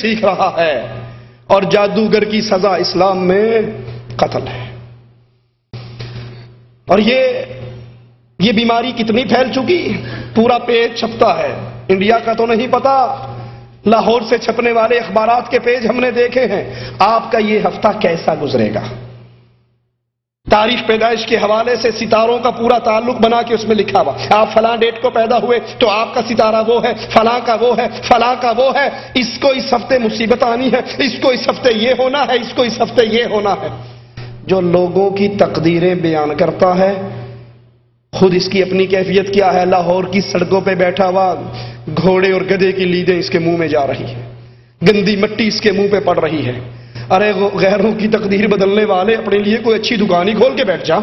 سیکھ رہا ہے، اور جادوگر کی سزا اسلام میں قتل ہے۔ اور یہ بیماری کتنی پھیل چکی، پورا پیج چھپتا ہے۔ انڈیا کا تو نہیں پتا، لاہور سے چھپنے والے اخبارات کے پیج ہم نے دیکھے ہیں۔ آپ کا یہ ہفتہ کیسا گزرے گا؟ تاریخ پیدائش کے حوالے سے ستاروں کا پورا تعلق بنا کے اس میں لکھا ہوا، آپ فلاں ڈیٹ کو پیدا ہوئے تو آپ کا ستارہ وہ ہے، فلاں کا وہ ہے، فلاں کا وہ ہے، اس کو اس ہفتے مصیبت آنی ہے، اس کو اس ہفتے یہ ہونا ہے، اس کو اس ہفتے یہ ہونا ہے۔ جو لوگوں کی تقدیریں بیان کرتا ہے، خود اس کی اپنی کیفیت کیا ہے؟ لاہور کی سڑکوں پہ بیٹھا ہوا گھوڑے اور گدھے کی لیدیں اس کے منہ میں جا رہی ہے، گندی مٹی اس کے منہ پہ پڑ رہی ہے۔ ارے غیروں کی تقدیر بدلنے والے، اپنے لیے کوئی اچھی دکان ہی کھول کے بیٹھ جا۔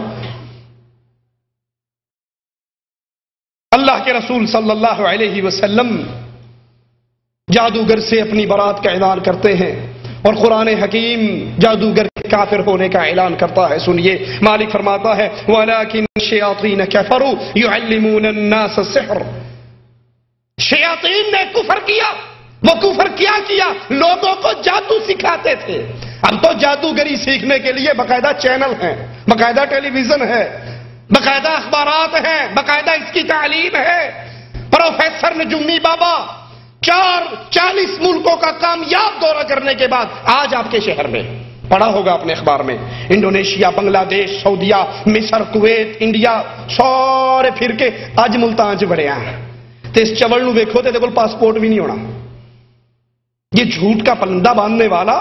اللہ کے رسول صلی اللہ علیہ وسلم جادوگر سے اپنی برات کا اعلان کرتے ہیں، اور قرآن حکیم جادوگر کے کافر ہونے کا اعلان کرتا ہے۔ سنیے، مالک فرماتا ہے وَلَكِنَّ الشَّيَاطِينَ كَفَرُوا يُعَلِّمُونَ النَّاسَ السِّحْرَ۔ شیاطین نے کفر کیا۔ وہ کفر کیا کیا؟ لوگوں کو جادو سکھاتے تھے۔ اب تو جادوگری سیکھنے کے لیے باقاعدہ چینل ہیں، باقاعدہ ٹیلی ویژن ہے، باقاعدہ اخبارات ہیں، باقاعدہ اس کی تعلیم ہے۔ پروفیسر نجومی بابا 40 ملکوں کا کامیاب دورہ کرنے کے بعد آج آپ کے شہر میں، پڑھا ہوگا اپنے اخبار میں، انڈونیشیا، بنگلہ دیش، سعودیہ، مصر، کویت، انڈیا، سارے پھر کے اج ملتان چ بڑے ہیں۔ تو اس چوڑ نو ویکھو تے کول پاسپورٹ بھی نہیں ہونا۔ یہ جھوٹ کا پلندہ باندھنے والا،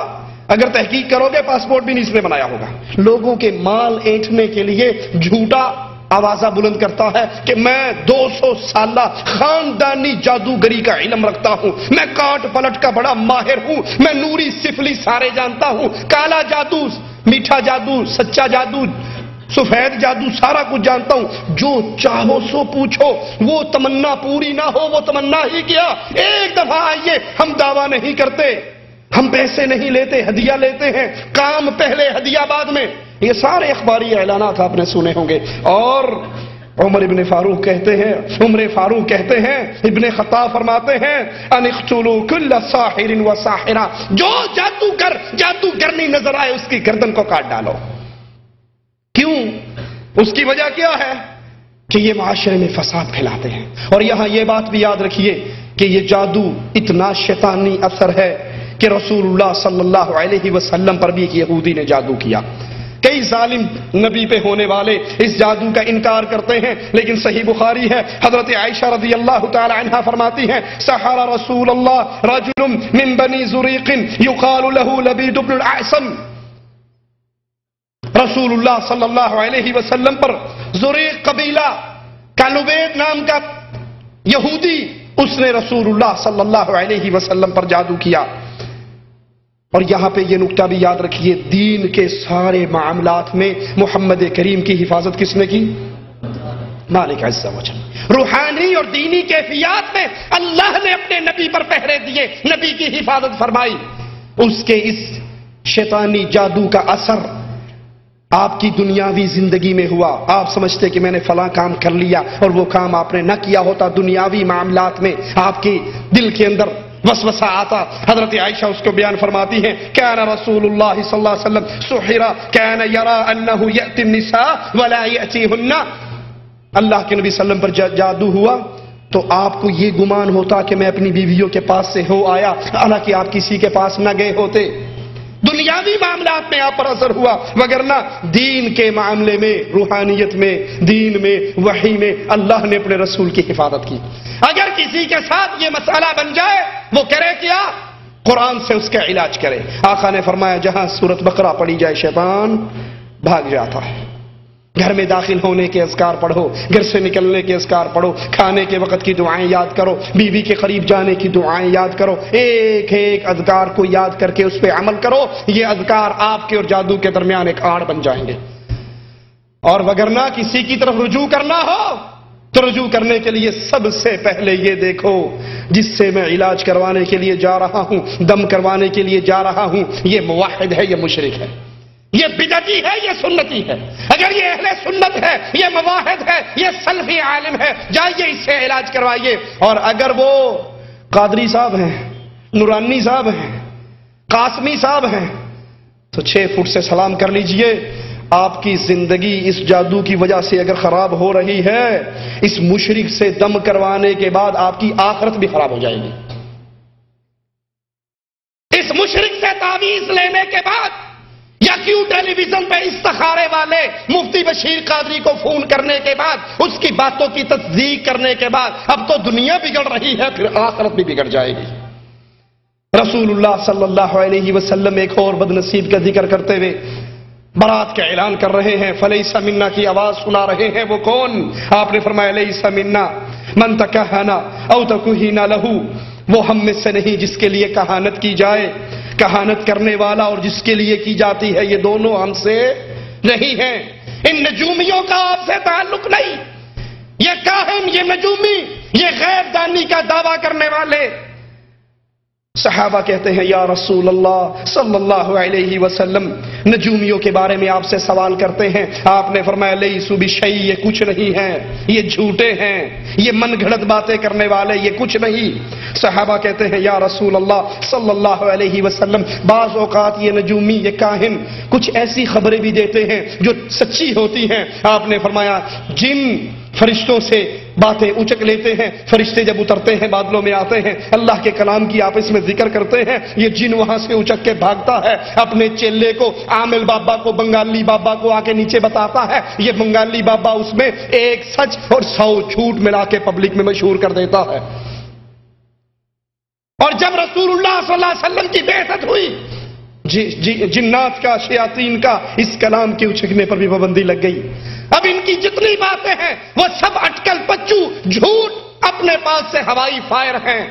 اگر تحقیق کرو گے پاسپورٹ بھی نہیں اس نے بنایا ہوگا۔ لوگوں کے مال اینٹھنے کے لیے جھوٹا آوازہ بلند کرتا ہے کہ میں 200 سالہ خاندانی جادوگری کا علم رکھتا ہوں، میں کاٹ پلٹ کا بڑا ماہر ہوں، میں نوری سفلی سارے جانتا ہوں، کالا جادو، میٹھا جادو، سچا جادو، سفید جادو، سارا کچھ جانتا ہوں۔ جو چاہو سو پوچھو، وہ تمنا پوری نہ ہو وہ تمنا ہی کیا۔ ایک دفعہ آئیے، ہم دعویٰ نہیں کرتے، ہم پیسے نہیں لیتے، ہدیہ لیتے ہیں، کام پہلے ہدیہ بعد میں۔ یہ سارے اخباری اعلانات آپ نے سنے ہوں گے۔ اور عمر فاروق کہتے ہیں، ابن خطاب فرماتے ہیں ان اقتلوا كل ساحر وساحرہ، جو جادوگرنی نظر آئے اس کی گردن کو کاٹ ڈالو۔ کیوں؟ اس کی وجہ کیا ہے؟ کہ یہ معاشرے میں فساد پھیلاتے ہیں۔ اور یہاں یہ بات بھی یاد رکھیے کہ یہ جادو اتنا شیطانی اثر ہے کہ رسول اللہ صلی اللہ علیہ وسلم پر بھی ایک یہودی نے جادو کیا۔ کئی ظالم نبی پہ ہونے والے اس جادو کا انکار کرتے ہیں، لیکن صحیح بخاری ہے، حضرت عائشہ رضی اللہ تعالی عنہا فرماتی ہیں سحر رسول اللہ رجل من بنی زریق یقال له لبید بن الاعصم۔ رسول اللہ صلی اللہ علیہ وسلم پر زریق قبیلہ کا لبید نام کا یہودی، اس نے رسول اللہ صلی اللہ علیہ وسلم پر جادو کیا۔ اور یہاں پہ یہ نکتہ بھی یاد رکھیے، دین کے سارے معاملات میں محمد کریم کی حفاظت کس نے کی؟ مالک عز و جل۔ روحانی اور دینی کیفیات میں اللہ نے اپنے نبی پر پہرے دیے، نبی کی حفاظت فرمائی۔ اس کے اس شیطانی جادو کا اثر آپ کی دنیاوی زندگی میں ہوا۔ آپ سمجھتے کہ میں نے فلاں کام کر لیا اور وہ کام آپ نے نہ کیا ہوتا، دنیاوی معاملات میں آپ کے دل کے اندر وسوسہ آتا۔ حضرت عائشہ اس کو بیان فرماتی ہیں کان رسول اللہ صلی اللہ علیہ وسلم سحر کان یرا انه یأتی النساء ولا یأتیہن۔ اللہ کے نبی صلی اللہ علیہ وسلم پر جادو ہوا تو آپ کو یہ گمان ہوتا کہ میں اپنی بیویوں کے پاس سے ہو آیا، حالانکہ آپ کسی کے پاس نہ گئے ہوتے۔ دنیاوی معاملات میں آپ پر اثر ہوا، وگرنہ دین کے معاملے میں، روحانیت میں، دین میں، وحی میں اللہ نے اپنے رسول کی حفاظت کی۔ اگر کسی کے ساتھ یہ مسئلہ بن جائے، وہ کرے کیا؟ قرآن سے اس کا علاج کرے۔ آقا نے فرمایا جہاں سورۃ بقرہ پڑھی جائے شیطان بھاگ جاتا ہے۔ گھر میں داخل ہونے کے اذکار پڑھو، گھر سے نکلنے کے اذکار پڑھو، کھانے کے وقت کی دعائیں یاد کرو، بیوی کے قریب جانے کی دعائیں یاد کرو، ایک ایک اذکار کو یاد کر کے اس پہ عمل کرو۔ یہ اذکار آپ کے اور جادو کے درمیان ایک آڑ بن جائیں گے۔ اور وگرنہ کسی کی طرف رجوع کرنا ہو تو رجوع کرنے کے لیے سب سے پہلے یہ دیکھو جس سے میں علاج کروانے کے لیے جا رہا ہوں، دم کروانے کے لیے جا رہا ہوں، یہ موحد ہے، یہ مشرک ہے، یہ بدعتی ہے، یہ سنتی ہے۔ اگر یہ اہل سنت ہے، یہ موحد ہے، یہ سلفی عالم ہے، جائیے اس سے علاج کروائیے۔ اور اگر وہ قادری صاحب ہیں، نورانی صاحب ہیں، قاسمی صاحب ہیں، تو 6 فٹ سے سلام کر لیجئے۔ آپ کی زندگی اس جادو کی وجہ سے اگر خراب ہو رہی ہے، اس مشرک سے دم کروانے کے بعد آپ کی آخرت بھی خراب ہو جائے گی۔ اس مشرک سے تعویذ لینے کے بعد یا کیوں ٹیلی ویژن پہ استخارے والے مفتی بشیر قادری کو فون کرنے کے بعد، اس کی باتوں کی تصدیق کرنے کے بعد اب تو دنیا بگڑ رہی ہے، پھر آخرت بھی بگڑ جائے گی۔ رسول اللہ صلی اللہ علیہ وسلم ایک اور بدنصیب کا ذکر کرتے ہوئے برات کا اعلان کر رہے ہیں، فلیس منا کی آواز سنا رہے ہیں۔ وہ کون؟ آپ نے فرمایا لیس منا من تکہنا او تکہین لہو، وہ ہم میں سے نہیں جس کے لیے کہانت کی جائے، کہانت کرنے والا اور جس کے لیے کی جاتی ہے، یہ دونوں ہم سے نہیں ہیں۔ ان نجومیوں کا آپ سے تعلق نہیں۔ یہ کاہن، یہ نجومی، یہ غیب دانی کا دعویٰ کرنے والے۔ صحابہ کہتے ہیں یا رسول اللہ صلی اللہ علیہ وسلم، نجومیوں کے بارے میں آپ سے سوال کرتے ہیں۔ آپ نے فرمایا لیسوا بشیء، یہ کچھ نہیں ہیں، یہ جھوٹے ہیں، یہ من گھڑت باتیں کرنے والے، یہ کچھ نہیں۔ صحابہ کہتے ہیں یا رسول اللہ صلی اللہ علیہ وسلم، بعض اوقات یہ نجومی، یہ کاہن کچھ ایسی خبریں بھی دیتے ہیں جو سچی ہوتی ہیں۔ آپ نے فرمایا جن فرشتوں سے باتیں اچک لیتے ہیں، فرشتے جب اترتے ہیں بادلوں میں آتے ہیں، اللہ کے کلام کی آپس میں ذکر کرتے ہیں، یہ جن وہاں سے اچک کے بھاگتا ہے، اپنے چیلے کو، عامل بابا کو، بنگالی بابا کو آ کے نیچے بتاتا ہے، یہ بنگالی بابا اس میں ایک سچ اور 100 جھوٹ ملا کے پبلک میں مشہور کر دیتا ہے۔ اور جب رسول اللہ صلی اللہ علیہ وسلم کی بعثت ہوئی، جنات کا، شیاطین کا اس کلام کے اچکنے پر بھی پابندی لگ گئی۔ اب ان کی جتنی باتیں ہیں وہ سب اٹکل پچو، جھوٹ، اپنے پاس سے ہوائی فائر ہیں،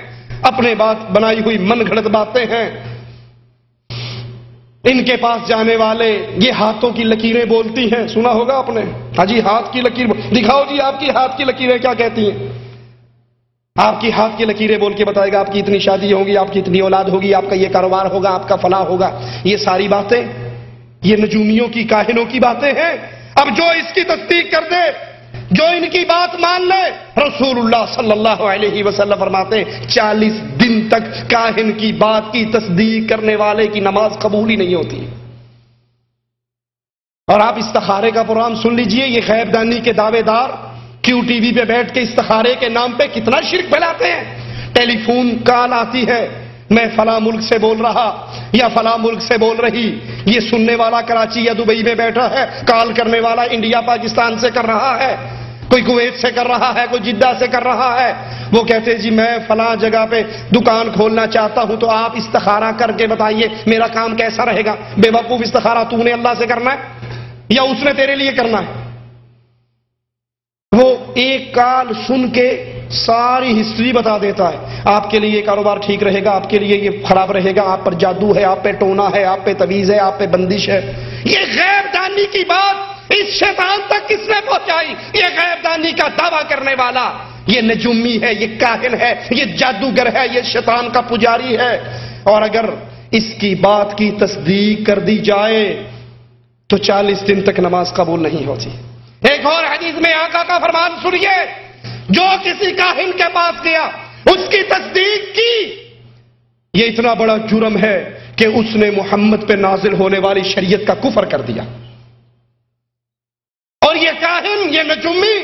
اپنے بات بنائی ہوئی من گھڑت باتیں ہیں۔ ان کے پاس جانے والے یہ ہاتھوں کی لکیریں بولتی ہیں، سنا ہوگا آپ نے؟ ہاں جی، ہاتھ کی لکیر دکھاؤ جی، آپ کی ہاتھ کی لکیریں کیا کہتی ہیں؟ آپ کی ہاتھ کی لکیریں بول کے بتائے گا آپ کی اتنی شادی ہوگی، آپ کی اتنی اولاد ہوگی، آپ کا یہ کاروبار ہوگا، آپ کا فلاح ہوگا۔ یہ ساری باتیں یہ نجومیوں کی، کاہنوں کی باتیں ہیں۔ اب جو اس کی تصدیق کر دے، جو ان کی بات مان لے، رسول اللہ صلی اللہ علیہ وسلم فرماتے ہیں 40 دن تک کاہن کی بات کی تصدیق کرنے والے کی نماز قبول ہی نہیں ہوتی۔ اور آپ استخارے کا پروگرام سن لیجئے، یہ غیب دانی کے دعوے دار کیوں ٹی وی پہ بیٹھ کے استخارے کے نام پہ کتنا شرک پھیلاتے ہیں۔ ٹیلی فون کال آتی ہے، میں فلاں ملک سے بول رہا یا فلاں ملک سے بول رہی، یہ سننے والا کراچی یا دبئی میں بیٹھا ہے، کال کرنے والا انڈیا پاکستان سے کر رہا ہے، کوئی کویت سے کر رہا ہے، کوئی جدہ سے کر رہا ہے۔ وہ کہتے جی میں فلاں جگہ پہ دکان کھولنا چاہتا ہوں، تو آپ استخارہ کر کے بتائیے میرا کام کیسا رہے گا۔ بے وقوف، استخارہ تو نے اللہ سے کرنا ہے یا اس نے تیرے لیے کرنا ہے؟ وہ ایک کال سن کے ساری ہسٹری بتا دیتا ہے، آپ کے لیے یہ کاروبار ٹھیک رہے گا، آپ کے لیے یہ خراب رہے گا، آپ پر جادو ہے، آپ پہ ٹونا ہے، آپ پہ تویز ہے، آپ پہ بندش ہے۔ یہ غیب دانی کی بات اس شیطان تک کس نے پہنچائی؟ یہ غیب دانی کا دعویٰ کرنے والا، یہ نجومی ہے، یہ کاہن ہے، یہ جادوگر ہے، یہ شیطان کا پجاری ہے۔ اور اگر اس کی بات کی تصدیق کر دی جائے تو 40 دن تک نماز قبول نہیں ہوتی۔ ایک اور حدیث میں آقا کا فرمان سنیے، جو کسی کاہن کے پاس گیا، اس کی تصدیق کی، یہ اتنا بڑا جرم ہے کہ اس نے محمد پہ نازل ہونے والی شریعت کا کفر کر دیا۔ اور یہ کاہن، یہ نجومی،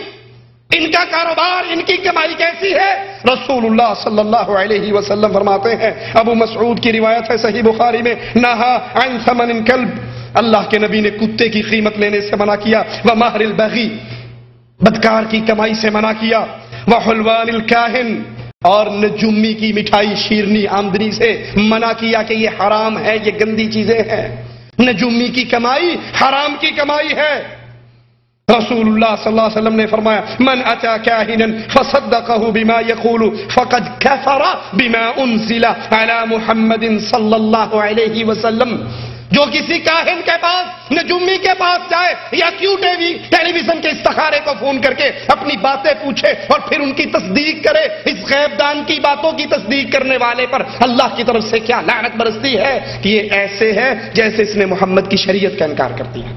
ان کا کاروبار، ان کی کمائی کیسی ہے؟ رسول اللہ صلی اللہ علیہ وسلم فرماتے ہیں، ابو مسعود کی روایت ہے صحیح بخاری میں، نہا عن ثمن الکلب، اللہ کے نبی نے کتے کی قیمت لینے سے منع کیا، ومہر البغی، بدکار کی کمائی سے منع کیا، وحلوان الکاہن، اور نجومی کی مٹھائی شیرنی آمدنی سے منع کیا کہ یہ حرام ہے، یہ گندی چیزیں ہیں، نجومی کی کمائی حرام کی کمائی ہے۔ رسول اللہ صلی اللہ علیہ وسلم نے فرمایا، من اتی کاہنا فصدقہ بما یقول فقد کفر بما انزل علی محمد صلی اللہ علیہ وسلم۔ جو کسی کاہن کے پاس، نجومی کے پاس جائے یا کیوں ٹیلی ویژن کے استخارے کو فون کر کے اپنی باتیں پوچھے اور پھر ان کی تصدیق کرے، اس غیب دان کی باتوں کی تصدیق کرنے والے پر اللہ کی طرف سے کیا لعنت برستی ہے کہ یہ ایسے ہے جیسے اس نے محمد کی شریعت کا انکار کر دیا۔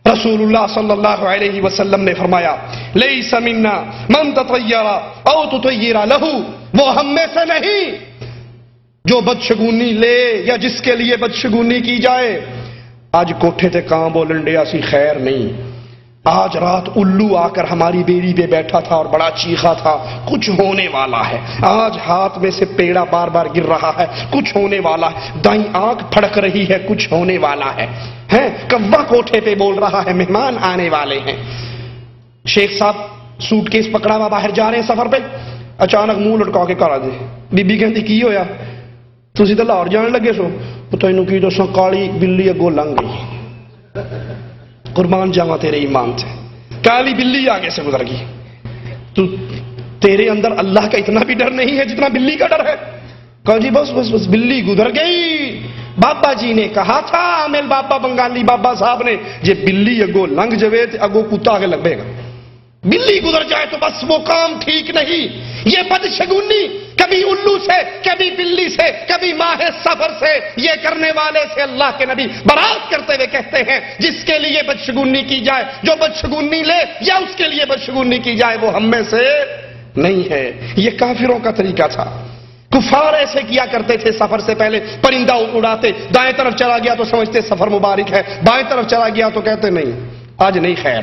رسول اللہ صلی اللہ علیہ وسلم نے فرمایا، لیس منا من تطیر او تطیر لہ، وہ ہم میں سے نہیں جو بدشگونی لے یا جس کے لیے بدشگونی کی جائے، آج کوٹھے تے کہاں بولن ڈیا سی خیر نہیں، آج رات الو آ کر ہماری بیڑی پہ بیٹھا تھا اور بڑا چیخا تھا، کچھ ہونے والا ہے، آج ہاتھ میں سے پیڑا بار بار گر رہا ہے، کچھ ہونے والا ہے، دائیں آنکھ پھڑک رہی ہے، کچھ ہونے والا ہے، کوا کوٹھے پہ بول رہا ہے مہمان آنے والے ہیں۔ شیخ صاحب سوٹ کیس پکڑا ہوا باہر جا رہے ہیں سفر پہ، اچانک منہ لٹکا کے کرا دے، بی بی کہتی کی ہویا؟ تسی تے لاہور جان لگے سو؟ تینوں کی دساں کالی بلی اگوں لنگ گئی، قربان جاواں تیرے ایمان سے، کالی بلی آگے سے گزر گئی، تو تیرے اندر اللہ کا اتنا بھی ڈر نہیں ہے جتنا بلی کا ڈر ہے؟ کہا جی بس بس بس بلی گزر گئی، بابا جی نے کہا تھا، عامل بابا بنگالی بابا صاحب نے، جے بلی اگو لنگ جوے تے اگو کتا آگے لگ بے گا، بلی گزر جائے تو بس وہ کام ٹھیک نہیں۔ یہ بدشگونی کبھی الو سے، کبھی بلی سے، کبھی ماہ سفر سے، یہ کرنے والے سے اللہ کے نبی برات کرتے ہوئے کہتے ہیں جس کے لیے بدشگونی کی جائے، جو بدشگونی لے یا اس کے لیے بدشگونی کی جائے، وہ ہم میں سے نہیں ہے۔ یہ کافروں کا طریقہ تھا، کفار ایسے کیا کرتے تھے، سفر سے پہلے پرندہ اڑاتے، دائیں طرف چلا گیا تو سمجھتے سفر مبارک ہے، بائیں طرف چلا گیا تو کہتے نہیں آج نہیں خیر۔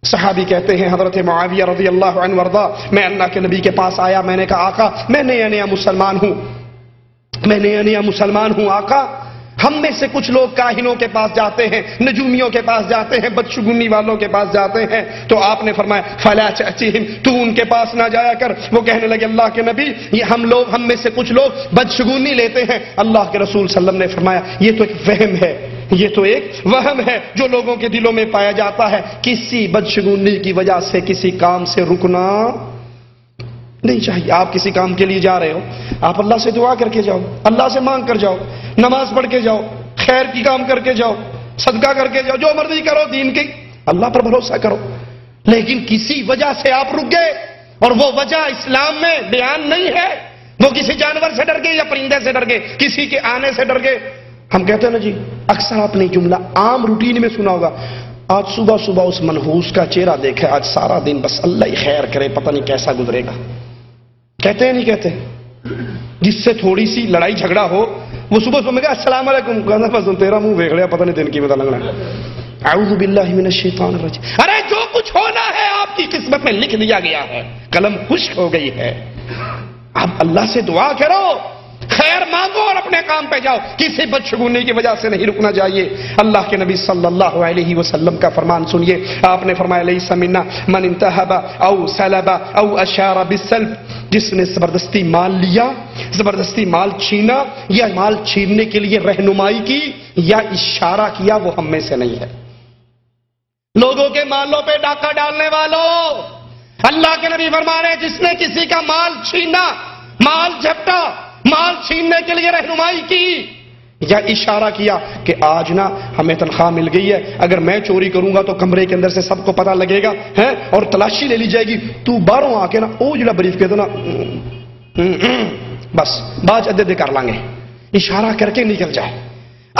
صحابی کہتے ہیں حضرت معاویہ رضی اللہ عنہ وارضا، میں اللہ کے نبی کے پاس آیا، میں نے کہا آقا میں نیا نیا مسلمان ہوں، میں نیا نیا مسلمان ہوں آقا، ہم میں سے کچھ لوگ کاہنوں کے پاس جاتے ہیں، نجومیوں کے پاس جاتے ہیں، بدشگونی والوں کے پاس جاتے ہیں، تو آپ نے فرمایا فلا تأتیہم، تو ان کے پاس نہ جایا کر۔ وہ کہنے لگے اللہ کے نبی یہ ہم میں سے کچھ لوگ بدشگونی لیتے ہیں۔ اللہ کے رسول صلی اللہ علیہ وسلم نے فرمایا یہ تو ایک وہم ہے، یہ تو ایک وہم ہے جو لوگوں کے دلوں میں پایا جاتا ہے، کسی بدشگونی کی وجہ سے کسی کام سے رکنا نہیں چاہیے۔ آپ کسی کام کے لیے جا رہے ہو، آپ اللہ سے دعا کر کے جاؤ، اللہ سے مانگ کر جاؤ، نماز پڑھ کے جاؤ، خیر کی کام کر کے جاؤ، صدقہ کر کے جاؤ، جو مرضی کرو، دین کی اللہ پر بھروسہ کرو۔ لیکن کسی وجہ سے آپ رک گئے اور وہ وجہ اسلام میں بیان نہیں ہے، وہ کسی جانور سے ڈر گئے یا پرندے سے ڈر گئے، کسی کے آنے سے ڈر گئے۔ ہم کہتے ہیں نا جی، اکثر آپ نے جملہ عام روٹین میں سنا ہوگا، آج صبح صبح اس منحوس کا چہرہ دیکھا، آج سارا دن بس اللہ ہی خیر کرے، پتہ نہیں کیسا گزرے گا۔ کہتے ہیں نہیں کہتے؟ جس سے تھوڑی سی لڑائی جھگڑا ہو، وہ صبح صبح میں کہا السلام علیکم، کہنا بس تیرا منہ دیکھ لیا، پتہ نہیں دن کی پتہ لگنا۔ اعوذ باللہ من الشیطان الرجیم۔ ارے جو کچھ ہونا ہے آپ کی قسمت میں لکھ دیا گیا ہے، قلم خشک ہو گئی ہے، اب اللہ سے دعا کرو، خیر مانگو اور اپنے کام پہ جاؤ، کسی بدشگونی کی وجہ سے نہیں رکنا چاہیے۔ اللہ کے نبی صلی اللہ علیہ وسلم کا فرمان سنیے، آپ نے فرمایا لیس منا من انتہب او سلب او اشار بالسلب، جس نے زبردستی مال لیا، زبردستی مال چھینا یا مال چھیننے کے لیے رہنمائی کی یا اشارہ کیا، وہ ہم میں سے نہیں ہے۔ لوگوں کے مالوں پہ ڈاکہ ڈالنے والوں، اللہ کے نبی فرما رہے ہیں جس نے کسی کا مال چھینا، مال جھپٹا، مال چھیننے کے لیے رہنمائی کی یا اشارہ کیا کہ آج نا ہمیں تنخواہ مل گئی ہے، اگر میں چوری کروں گا تو کمرے کے اندر سے سب کو پتہ لگے گا ہے اور تلاشی لے لی جائے گی، تو باہروں آ کے نا وہ جڑا بریف کہتے نا بس باج ادے کر لیں گے، اشارہ کر کے نکل جائے۔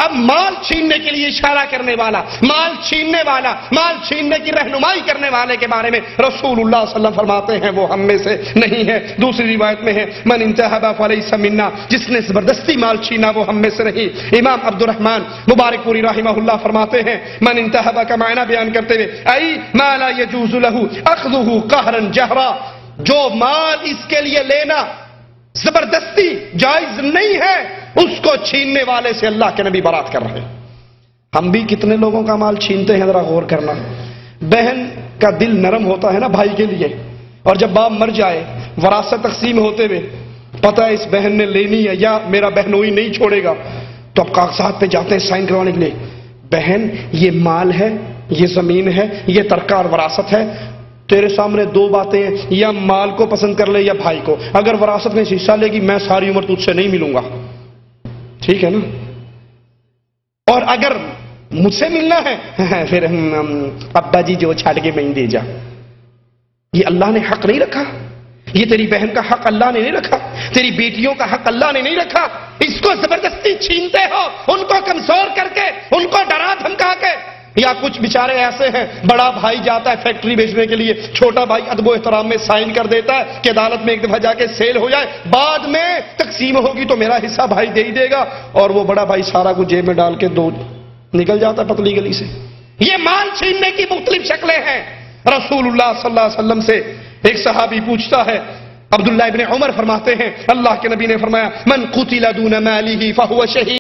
اب مال چھیننے کے لیے اشارہ کرنے والا، مال چھیننے والا، مال چھیننے کی رہنمائی کرنے والے کے بارے میں رسول اللہ صلی اللہ علیہ وسلم فرماتے ہیں وہ ہم میں سے نہیں ہے۔ دوسری روایت میں ہے من انتہب فلیس منا، جس نے زبردستی مال چھینا وہ ہم میں سے نہیں۔ امام عبد الرحمن مبارک پوری رحمہ اللہ فرماتے ہیں من انتہب کا معنی بیان کرتے ہوئے ای ما لا یجوز له اخذه قہرا جہرا، جو مال اس کے لیے لینا زبردستی جائز نہیں ہے، اس کو چھیننے والے سے اللہ کے نبی برات کر رہے ہیں۔ ہم بھی کتنے لوگوں کا مال چھینتے ہیں، ذرا غور کرنا۔ بہن کا دل نرم ہوتا ہے نا بھائی کے لیے، اور جب باپ مر جائے وراثت تقسیم ہوتے ہوئے پتہ ہے اس بہن نے لینی ہے یا میرا بہنوئی نہیں چھوڑے گا، تو اب کاغذات پہ جاتے ہیں سائن کروانے کے لیے، بہن یہ مال ہے، یہ زمین ہے، یہ ترکہ اور وراثت ہے، تیرے سامنے دو باتیں ہیں، یا مال کو پسند کر لے یا بھائی کو، اگر وراثت میں حصہ لے گی میں ساری عمر تجھ سے نہیں ملوں گا، ٹھیک ہے نا، اور اگر مجھ سے ملنا ہے پھر ابا جی جو چھاڑ کے میں دے جا۔ یہ اللہ نے حق نہیں رکھا، یہ تیری بہن کا حق اللہ نے نہیں رکھا، تیری بیٹیوں کا حق اللہ نے نہیں رکھا، اس کو زبردستی چھینتے ہو، ان کو کمزور کر کے، ان کو ڈرا دھمکا کے، یا کچھ بیچارے ایسے ہیں بڑا بھائی جاتا ہے فیکٹری بیچنے کے لیے، چھوٹا بھائی ادب و احترام میں سائن کر دیتا ہے کہ عدالت میں ایک دفعہ جا کے سیل ہو جائے، بعد میں تقسیم ہوگی تو میرا حصہ بھائی دے ہی دے گا، اور وہ بڑا بھائی سارا کچھ جیب میں ڈال کے نکل جاتا ہے پتلی گلی سے۔ یہ مال چھیننے کی مختلف شکلیں ہیں۔ رسول اللہ صلی اللہ علیہ وسلم سے ایک صحابی پوچھتا ہے، عبداللہ ابن عمر فرماتے ہیں اللہ کے نبی نے فرمایا من قتل دون ماله فهو شہید۔